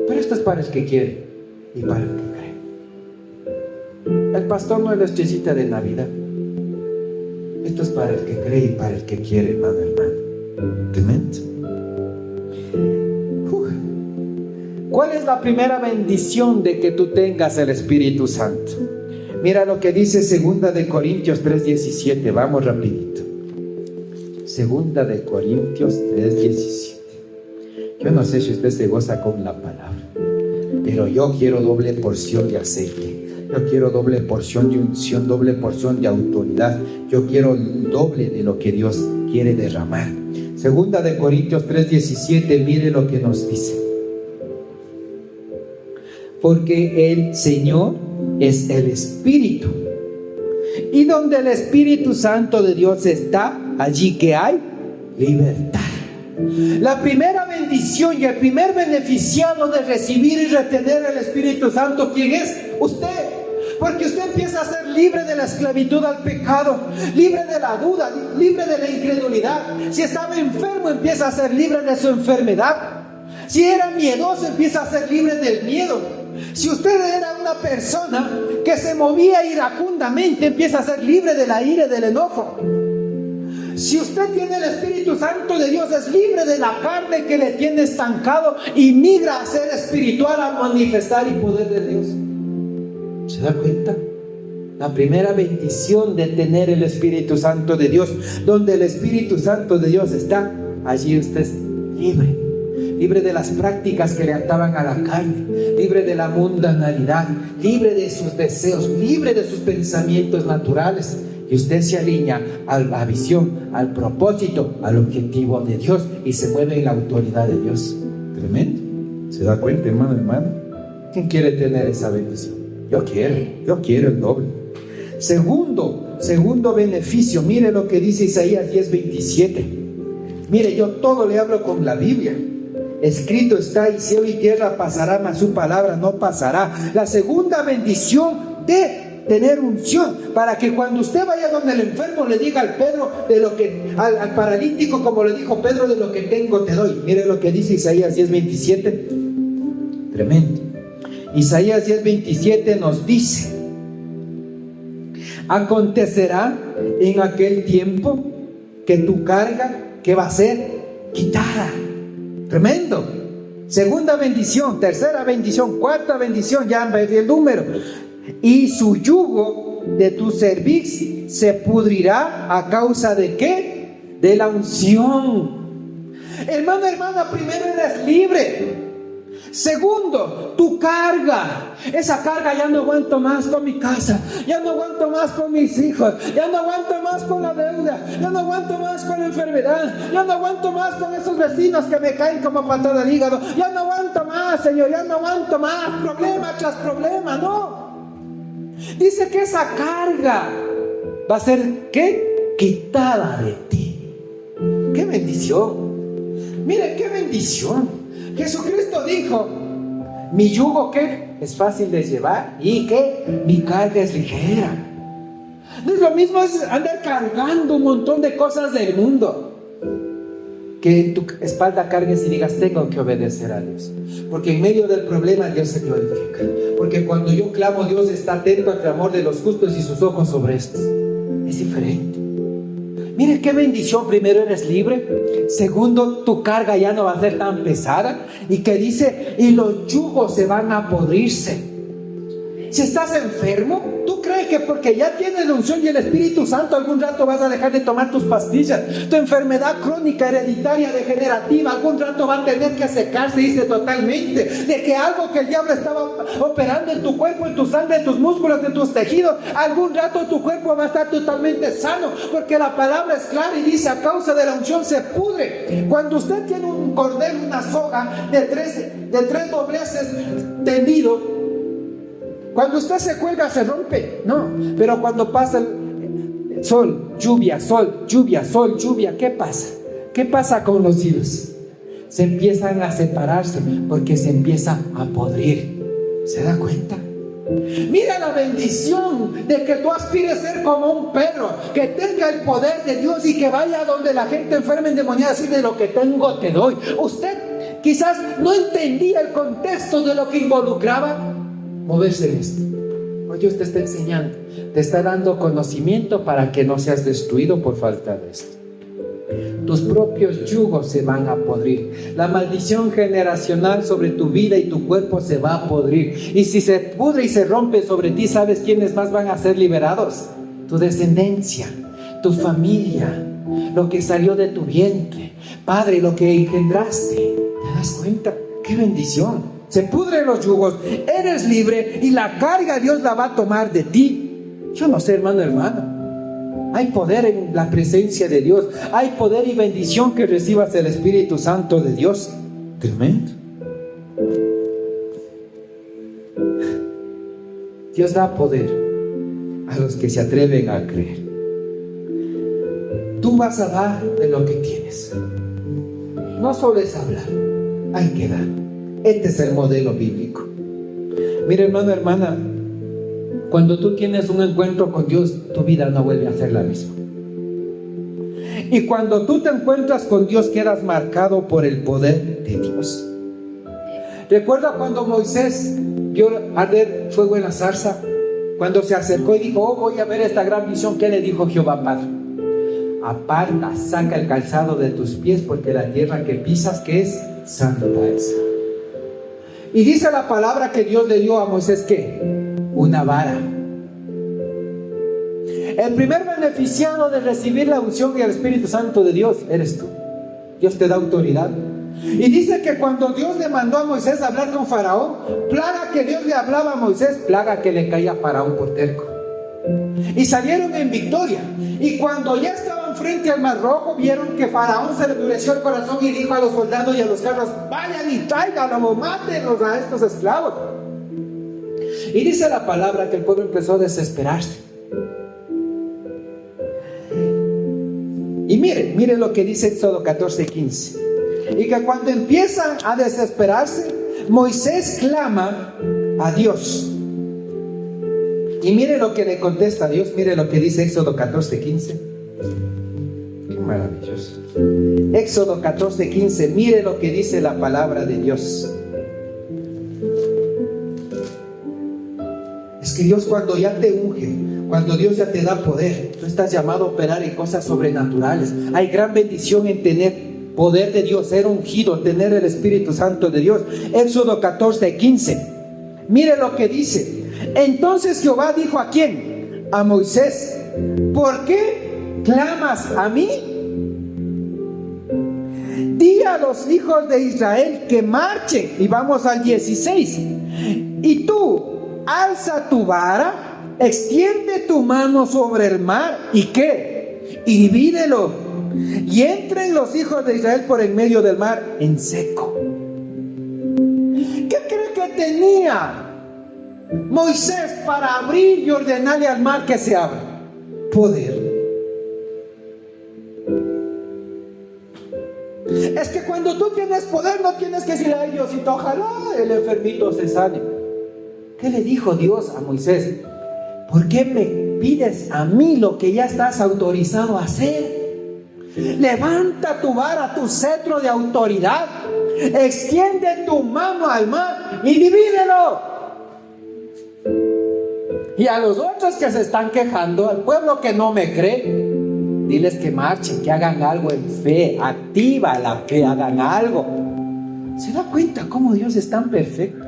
Pero esto es para el que quiere y para el que cree. El pastor no es la estrellita de Navidad. Esto es para el que cree y para el que quiere, hermano. Tremendo. ¿Cuál es la primera bendición de que tú tengas el Espíritu Santo? Mira lo que dice 2 de Corintios 3:17. Vamos rapidito. 2 de Corintios 3:17. Yo no sé si usted se goza con la palabra, pero yo quiero doble porción de aceite. Yo quiero doble porción de unción, doble porción de autoridad. Yo quiero el doble de lo que Dios quiere derramar. 2 de Corintios 3:17, mire lo que nos dice. Porque el Señor es el Espíritu. Y donde el Espíritu Santo de Dios está, allí que hay libertad. La primera bendición y el primer beneficiado de recibir y retener el Espíritu Santo, ¿quién es? Usted. Porque usted empieza a ser libre de la esclavitud al pecado, libre de la duda, libre de la incredulidad. Si estaba enfermo, empieza a ser libre de su enfermedad. Si era miedoso, empieza a ser libre del miedo. Si usted era una persona que se movía iracundamente, empieza a ser libre de la ira y del enojo. Si usted tiene el Espíritu Santo de Dios, es libre de la carne que le tiene estancado y migra a ser espiritual, a manifestar el poder de Dios. ¿Se da cuenta? La primera bendición de tener el Espíritu Santo de Dios, donde el Espíritu Santo de Dios está, allí usted es libre. Libre de las prácticas que le ataban a la carne, libre de la mundanalidad, libre de sus deseos, libre de sus pensamientos naturales. Y usted se alinea a la visión, al propósito, al objetivo de Dios y se mueve en la autoridad de Dios. Tremendo. ¿Se da cuenta, hermano? ¿Quién quiere tener esa bendición? Yo quiero el doble. Segundo beneficio, mire lo que dice Isaías 10:27. Mire, yo todo le hablo con la Biblia. Escrito está, y cielo y tierra pasará, mas su palabra no pasará. La segunda bendición de tener unción, para que cuando usted vaya donde el enfermo le diga al Pedro de lo que, al paralítico, como le dijo Pedro, de lo que tengo te doy. Mire lo que dice Isaías 10:27. Tremendo. Isaías 10:27 nos dice: acontecerá en aquel tiempo que tu carga, ¿qué va a ser? Quitada. Tremendo. Segunda bendición, tercera bendición, cuarta bendición, ya perdí el número. Y su yugo de tu cerviz se pudrirá a causa de ¿qué? De la unción. Hermano, hermana, primero eres libre. Segundo, tu carga. Esa carga: ya no aguanto más con mi casa, ya no aguanto más con mis hijos, ya no aguanto más con la deuda, ya no aguanto más con la enfermedad, ya no aguanto más con esos vecinos que me caen como patada al hígado, ya no aguanto más, Señor, ya no aguanto más, problema tras problema. No, dice que esa carga va a ser ¿qué? quitada de ti. ¡Qué bendición! Mire, qué bendición. Jesucristo dijo: mi yugo, ¿qué? Es fácil de llevar, y que mi carga es ligera. No es lo mismo es andar cargando un montón de cosas del mundo, que en tu espalda cargues y digas: tengo que obedecer a Dios. Porque en medio del problema Dios se glorifica. Porque cuando yo clamo, Dios está atento al clamor de los justos y sus ojos sobre estos. Es diferente. Mire qué bendición. Primero, eres libre. Segundo, tu carga ya no va a ser tan pesada. Y que dice: y los yugos se van a podrirse. Si estás enfermo, ¿tú crees que porque ya tienes la unción y el Espíritu Santo algún rato vas a dejar de tomar tus pastillas? Tu enfermedad crónica, hereditaria, degenerativa, algún rato va a tener que secarse, dice totalmente. De que algo que el diablo estaba operando en tu cuerpo, en tu sangre, en tus músculos, en tus tejidos, algún rato tu cuerpo va a estar totalmente sano. Porque la palabra es clara y dice: a causa de la unción se pudre. Cuando usted tiene un cordel, una soga de tres dobleces tendido, cuando usted se cuelga se rompe, no. Pero cuando pasa el sol, lluvia, sol, lluvia, sol, lluvia, ¿qué pasa? ¿Qué pasa con los hilos? Se empiezan a separarse porque se empieza a podrir. ¿Se da cuenta? Mira la bendición de que tú aspires a ser como un perro, que tenga el poder de Dios y que vaya donde la gente enferma, endemoniada, así: de lo que tengo te doy. Usted quizás no entendía el contexto de lo que involucraba moverse en esto. Hoy Dios te está enseñando, te está dando conocimiento para que no seas destruido por falta de esto. Tus propios yugos se van a podrir. La maldición generacional sobre tu vida y tu cuerpo se va a podrir. Y si se pudre y se rompe sobre ti, ¿sabes quiénes más van a ser liberados? Tu descendencia, tu familia, lo que salió de tu vientre. Padre, lo que engendraste. ¿Te das cuenta? ¡Qué bendición! Se pudren los yugos, eres libre y la carga Dios la va a tomar de ti. Yo no sé, hermano. Hay poder en la presencia de Dios. Hay poder y bendición que recibas el Espíritu Santo de Dios. Tremendo. Dios da poder a los que se atreven a creer. Tú vas a dar de lo que tienes. No solo es hablar, hay que dar. Este es el modelo bíblico. Mira, hermano, hermana, cuando tú tienes un encuentro con Dios, tu vida no vuelve a ser la misma. Y cuando tú te encuentras con Dios, quedas marcado por el poder de Dios. Recuerda cuando Moisés vio arder fuego en la zarza, cuando se acercó y dijo: oh, voy a ver esta gran visión. ¿Qué le dijo Jehová Padre? Aparta, saca el calzado de tus pies, porque la tierra que pisas, que es santa es. Y dice la palabra que Dios le dio a Moisés, ¿qué? Una vara. El primer beneficiado de recibir la unción y el Espíritu Santo de Dios eres tú. Dios te da autoridad. Y dice que cuando Dios le mandó a Moisés a hablar con Faraón, plaga que Dios le hablaba a Moisés, plaga que le caía a Faraón por terco. Y salieron en victoria. Y cuando ya estaban frente al Mar Rojo, vieron que Faraón se le endureció el corazón y dijo a los soldados y a los carros: vayan y tráiganlos, mátenlos a estos esclavos. Y dice la palabra que el pueblo empezó a desesperarse. Y mire lo que dice Éxodo 14:15. Y que cuando empiezan a desesperarse, Moisés clama a Dios. Y mire lo que le contesta a Dios. Mire lo que dice Éxodo 14:15. Qué maravilloso. Éxodo 14:15. Mire lo que dice la palabra de Dios. Es que Dios, cuando ya te unge, cuando Dios ya te da poder, tú estás llamado a operar en cosas sobrenaturales. Hay gran bendición en tener poder de Dios, ser ungido, tener el Espíritu Santo de Dios. Éxodo 14:15. Mire lo que dice. Entonces Jehová dijo: ¿a quién? A Moisés: ¿por qué clamas a mí? Di a los hijos de Israel que marchen. Y vamos al 16. Y tú, alza tu vara, extiende tu mano sobre el mar. ¿Y qué? Y divídelo. Y entren los hijos de Israel por en medio del mar en seco. ¿Qué cree que tenía Moisés para abrir y ordenarle al mar que se abra? Poder. cuando tú tienes poder no tienes que decirle, ay Diosito, ojalá el enfermito se sane. ¿Qué le dijo Dios a Moisés? ¿Por qué me pides a mí lo que ya estás autorizado a hacer? Levanta tu vara, tu cetro de autoridad, extiende tu mano al mar y divídelo. Y a los otros que se están quejando, al pueblo que no me cree, diles que marchen, que hagan algo en fe. Activa la fe, hagan algo. ¿Se da cuenta cómo Dios es tan perfecto?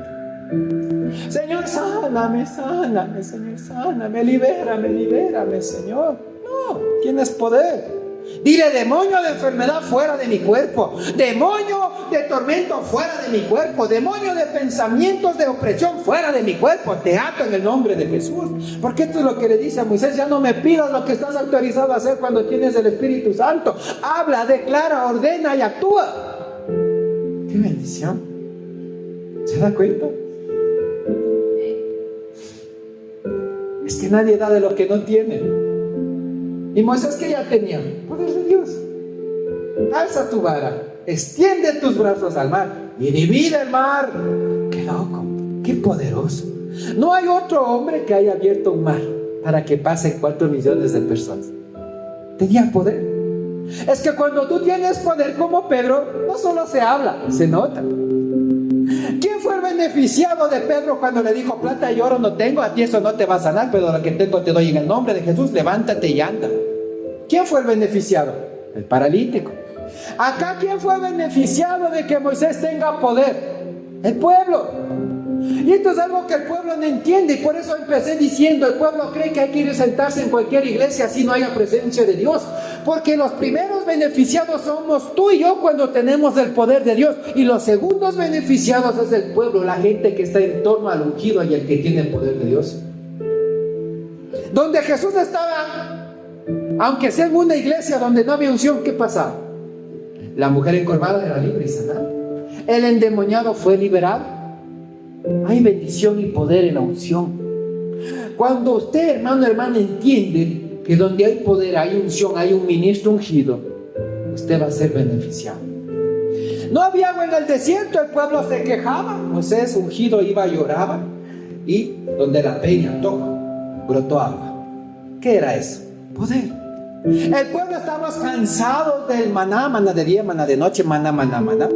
Señor, sáname, sáname, Señor, sáname, libérame, Señor. No, tienes poder. Dile, demonio de enfermedad fuera de mi cuerpo, demonio de tormento fuera de mi cuerpo, demonio de pensamientos de opresión fuera de mi cuerpo, te ato en el nombre de Jesús. Porque esto es lo que le dice a Moisés: ya no me pidas lo que estás autorizado a hacer cuando tienes el Espíritu Santo. Habla, declara, ordena y actúa. ¡Qué bendición! ¿Se da cuenta? Es que nadie da de lo que no tiene. Y Moisés, que ya tenía poder de Dios. Alza tu vara, extiende tus brazos al mar y divide el mar. ¡Qué loco! ¡Qué poderoso! No hay otro hombre que haya abierto un mar para que pasen 4 millones de personas. Tenía poder. Es que cuando tú tienes poder como Pedro, no solo se habla, se nota. ¿Quién fue el beneficiado de Pedro cuando le dijo: plata y oro no tengo, a ti eso no te va a sanar, pero lo que tengo te doy en el nombre de Jesús, levántate y anda? ¿Quién fue el beneficiado? El paralítico. Acá, ¿quién fue el beneficiado de que Moisés tenga poder? El pueblo. Y esto es algo que el pueblo no entiende, y por eso empecé diciendo: el pueblo cree que hay que ir a sentarse en cualquier iglesia así no haya presencia de Dios, porque los primeros beneficiados somos tú y yo cuando tenemos el poder de Dios, y los segundos beneficiados es el pueblo, la gente que está en torno al ungido y el que tiene el poder de Dios. Donde Jesús estaba, aunque sea en una iglesia donde no había unción, ¿qué pasaba? La mujer encorvada era libre y sanada, el endemoniado fue liberado. Hay bendición y poder en la unción. Cuando usted, hermano, entiende que donde hay poder, hay unción, hay un ministro ungido, usted va a ser beneficiado. No había agua en el desierto, el pueblo se quejaba. Moisés ungido iba, lloraba, y donde la peña toca, brotó agua. ¿Qué era eso? Poder. El pueblo estaba cansado del maná, maná de día, maná de noche, maná, maná, maná.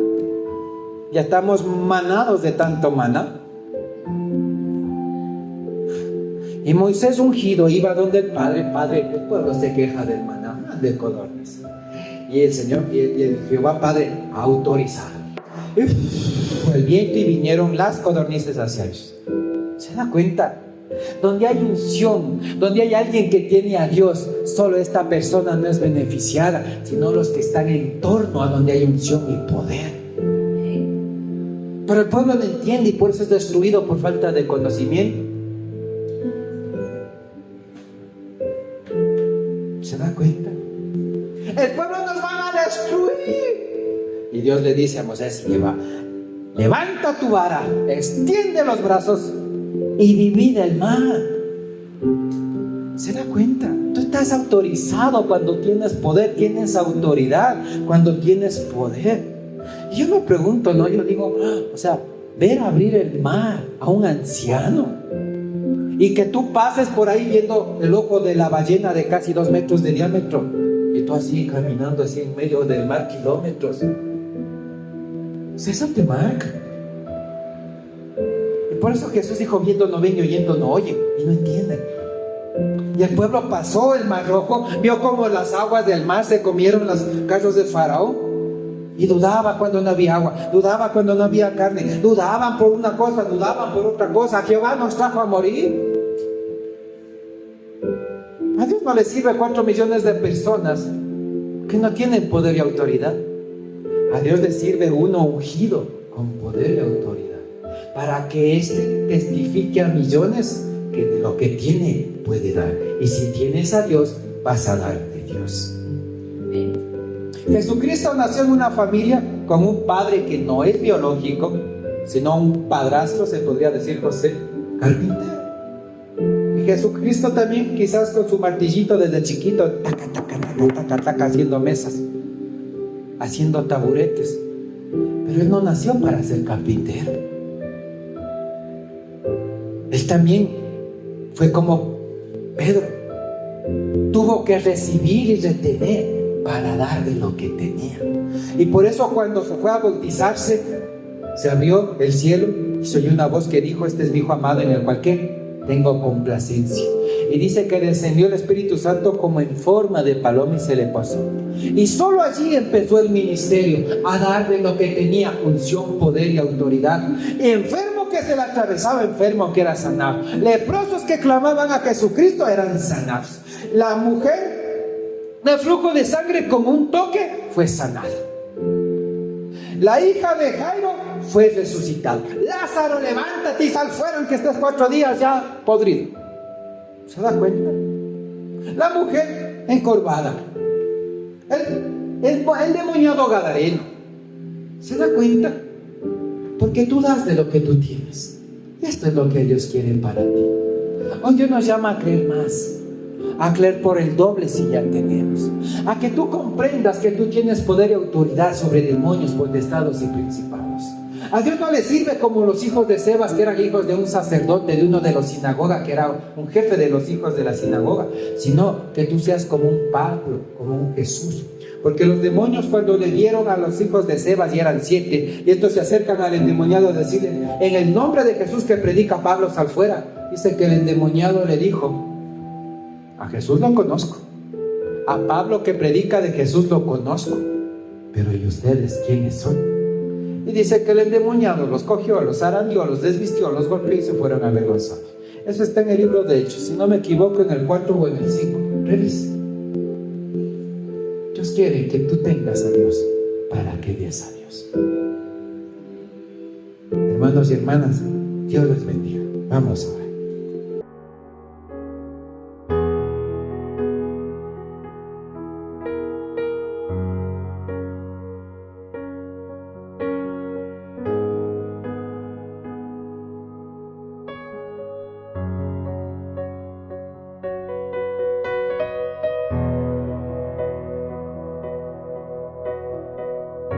Ya estamos manados de tanto maná. Y Moisés ungido iba donde el Padre, el pueblo se queja del maná, de codorniz. Y el Señor, y el Jehová Padre autorizado. Fue el viento y vinieron las codornices hacia ellos. ¿Se da cuenta? Donde hay unción, donde hay alguien que tiene a Dios, solo esta persona no es beneficiada, sino los que están en torno a donde hay unción y poder. Pero el pueblo no entiende y por eso es destruido por falta de conocimiento. ¿Se da cuenta? El pueblo nos van a destruir. Y Dios le dice a Moisés: levanta tu vara, extiende los brazos y divide el mar. ¿Se da cuenta? Tú estás autorizado cuando tienes poder, tienes autoridad cuando tienes poder. Y yo me pregunto, ¿no? Yo digo, ver abrir el mar a un anciano y que tú pases por ahí viendo el ojo de la ballena de casi 2 metros de diámetro y tú así caminando así en medio del mar kilómetros. Eso te marca. Y por eso Jesús dijo: viendo no ven y oyendo no oyen, y no entienden. Y el pueblo pasó el mar rojo, vio como las aguas del mar se comieron los carros de Faraón. Y dudaba cuando no había agua, dudaba cuando no había carne, dudaban por una cosa, dudaban por otra cosa. Jehová nos trajo a morir. A Dios no le sirve 4 millones de personas que no tienen poder y autoridad. A Dios le sirve uno ungido con poder y autoridad, para que éste testifique a millones que de lo que tiene puede dar. Y si tienes a Dios, vas a dar de Dios. Jesucristo nació en una familia con un padre que no es biológico, sino un padrastro, se podría decir, José, carpintero. Y Jesucristo también, quizás con su martillito desde chiquito, taca, taca, taca, taca, taca, haciendo mesas, haciendo taburetes. Pero él no nació para ser carpintero. Él también fue como Pedro. Tuvo que recibir y retener para dar de lo que tenía. Y por eso cuando se fue a bautizarse, se abrió el cielo y se oyó una voz que dijo: este es mi hijo amado en el cual que tengo complacencia. Y dice que descendió el Espíritu Santo como en forma de paloma y se le pasó. Y solo allí empezó el ministerio, a dar de lo que tenía: unción, poder y autoridad. Enfermo que se le atravesaba, enfermo que era sanado. Leprosos que clamaban a Jesucristo eran sanados. La mujer de flujo de sangre, con un toque fue sanada. La hija de Jairo fue resucitada. Lázaro, levántate y sal fuera, aunque estés 4 días ya podrido. ¿Se da cuenta? La mujer encorvada, el endemoniado gadareno. ¿Se da cuenta? Porque tú das de lo que tú tienes. Y esto es lo que Dios quiere para ti. Hoy Dios nos llama a creer más, a creer por el doble si ya tenemos, a que tú comprendas que tú tienes poder y autoridad sobre demonios, potestados y principados. A Dios no le sirve como los hijos de Sebas, que eran hijos de un sacerdote, de uno de los sinagoga, que era un jefe de los hijos de la sinagoga, sino que tú seas como un Pablo, como un Jesús. Porque los demonios, cuando le dieron a los hijos de Sebas, y eran 7, y estos se acercan al endemoniado a decirle: en el nombre de Jesús que predica Pablo, sal fuera. Dice que el endemoniado le dijo: a Jesús lo conozco, a Pablo que predica de Jesús lo conozco, pero ¿y ustedes quiénes son? Y dice que el endemoniado los cogió, los zarandeó, los desvistió, los golpeó y se fueron avergonzados. Eso está en el libro de Hechos, si no me equivoco, en el 4 o en el 5. Revisa. Dios quiere que tú tengas a Dios para que des a Dios. Hermanos y hermanas, Dios les bendiga. Vamos a orar.